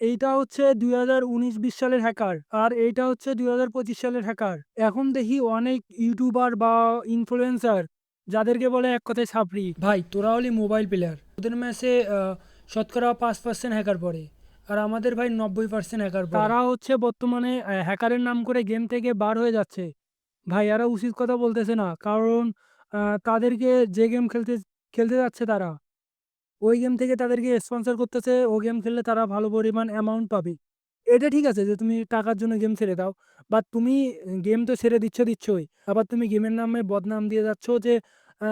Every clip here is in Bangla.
এইটা হচ্ছে 2019-20 সালের হ্যাকার আর এইটা হচ্ছে 2025 সালের হ্যাকার। এখন দেখি অনেক ইউটিউবার বা ইনফ্লুয়েন্সার যাদেরকে বলে এক কথায় ছাপরি। ভাই তোরা হলি মোবাইল প্লেয়ার, ওদের ম্যাচে শতকরা 5% হ্যাকার পড়ে আর আমাদের ভাই 90% হ্যাকার পড়ে। তারা হচ্ছে বর্তমানে হ্যাকারের নাম করে গেম থেকে বার হয়ে যাচ্ছে। ভাই এরা উচিত কথা বলতেছে না, কারণ তাদেরকে যে গেম খেলতে খেলতে যাচ্ছে তারা ওই গেম থেকে তাদেরকে স্পন্সর করতেছে, ও গেম খেললে তারা ভালো পরিমাণ অ্যামাউন্ট পাবে। এটা ঠিক আছে যে তুমি টাকার জন্য গেম ছেড়ে দাও, বাট তুমি গেম তো ছেড়ে দিচ্ছই, আবার তুমি গেমের নামে বদনাম দিয়ে যাচ্ছ যে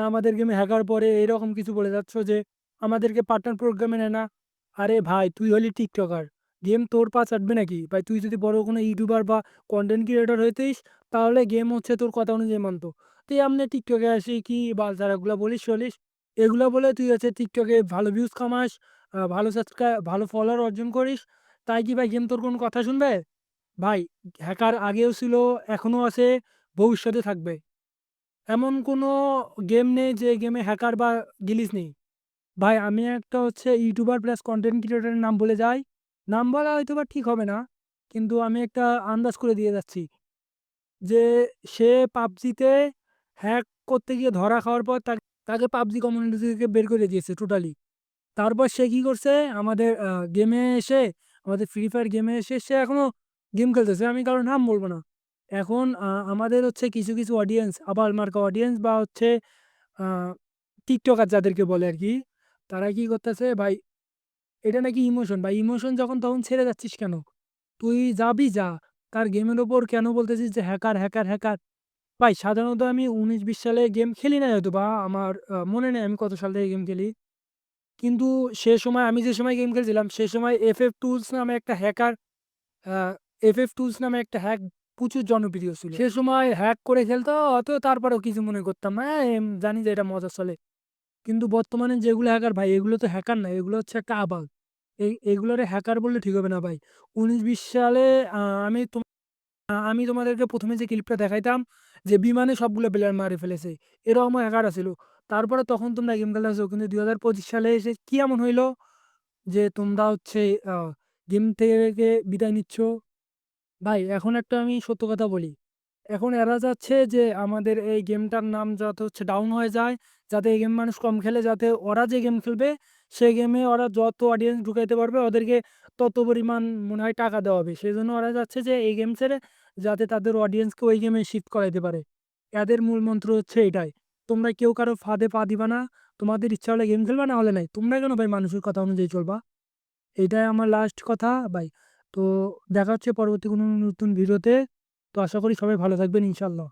আমাদের গেমে হ্যাকার পরে এরকম কিছু বলে যাচ্ছ যে আমাদেরকে পার্টনার প্রোগ্রামে নেয় না। আরে ভাই তুই হলি টিকটকার, গেম তোর পা চাটবে নাকি? ভাই তুই যদি বড় কোনো ইউটিউবার বা কন্টেন্ট ক্রিয়েটর হইতিস তাহলে গেম হচ্ছে তোর কথা অনুযায়ী মানতো। তুই এমনি টিকটকে আসি কি বালতারাগুলো বলিস চলিস, এগুলো বলে তুই হচ্ছে টিকটকে ভালো ভিউজ কামাস, ভালো সাবস্ক্রাইব ভালো ফলোয়ার অর্জন করিস, তাই কি ভাই গেম তোর কোনো কথা শুনবে? ভাই হ্যাকার আগেও ছিল, এখনও আছে, ভবিষ্যতে থাকবে। এমন কোনো গেম নেই যে গেমে হ্যাকার বা গ্লিচ নেই। ভাই আমি একটা হচ্ছে ইউটিউবার প্লাস কন্টেন্ট ক্রিয়েটরের নাম বলে যাই। নাম বলা হয়তো বা ঠিক হবে না, কিন্তু আমি একটা আন্দাজ করে দিয়ে যাচ্ছি যে সে পাবজিতে হ্যাক করতে গিয়ে ধরা খাওয়ার পর তাকে পাবজি কমিউনিটি থেকে বের করে দিয়েছে টোটালি। তারপর সে কি করছে? আমাদের গেমে এসে আমাদের ফ্রি ফায়ার গেমে এসে সে এখনো গেম খেলতেছে। আমি কারো নাম বলব না। এখন আমাদের হচ্ছে কিছু অডিয়েন্স, আবাল মার্কা অডিয়েন্স বা হচ্ছে আ টিকটকার যাদেরকে বলে আরকি, তারা কি করতেছে ভাই, এটা নাকি ইমোশন। ভাই ইমোশন যখন তখন ছেড়ে যাচ্ছিস কেন? তুই যাবি যা। তার গেমের ওপর কেন বলতেছিস যে হ্যাকার, হ্যাকার, হ্যাকার? ভাই সাধারণত আমি 19-20 সালে গেম খেলি নাই হয়তোবা। আমার মনে নেই আমি কত সাল থেকে গেম খেলি। কিন্তু সে সময় আমি যে সময় গেম খেলছিলাম সে সময় FF Tools নামে একটা হ্যাকার, আ FF Tools নামে একটা হ্যাক প্রচুর জনপ্রিয় ছিল। সে সময় হ্যাক করে খেলতো অত, তারপরেও কিছু মনে করতাম না। জানি যে এটা মজা চলে। কিন্তু বর্তমানে যেগুলো হ্যাকার ভাই এগুলো তো হ্যাকার না, এগুলো হচ্ছে একটা আবাল। এগুলোরে হ্যাকার বললে ঠিক হবে না ভাই। 19-20 সালে আ আমি তোম আমি তোমাদেরকে ১ম এ যে ক্লিপটা দেখাইতাম যে বিমানে সবগুলো প্লেয়ার মারে ফেলেছে। এরকমও হ্যাকার আছিল। তারপরে তখন তোমরা গেম খেলতেছো। কিন্তু ২০২৫ সালে এসে কি এমন হইলো যে তোমরা হচ্ছে আ গেম থেকে বিদায় নিচ্ছ? ভাই এখন একটা আমি সত্য কথা বলি। এখন এরা চাচ্ছে যে আমাদের এই গেমটার নাম যাতে হচ্ছে ডাউন হয়ে যায়, যাতে এই গেম মানুষ কম খেলে, যাতে ওরা যে গেম খেলবে সেই গেমে ওরা যত অডিয়েন্স ঢুকাইতে পারবে ওদেরকে তত পরিমাণ মনে হয় টাকা দেওয়া হবে। সেজন্য ওরা চাচ্ছে যে এই গেম ছেড়ে যাতে তাদের অডিয়েন্সকে ওই গেমে শিফট করাইতে পারে। এদের মূল মন্ত্র হচ্ছে এটাই। তোমরা কেউ কারো ফাঁদে পা দিবা না। তোমাদের ইচ্ছা হলে গেম খেলবা, না হলে নাই। তোমরা কেন ভাই মানুষের কথা অনুযায়ী চলবা? এইটাই আমার লাস্ট কথা ভাই। তো দেখা হচ্ছে পরবর্তী কোনো নতুন ভিডিওতে। তো আশা করি সবাই ভালো থাকবেন ইনশাআল্লাহ।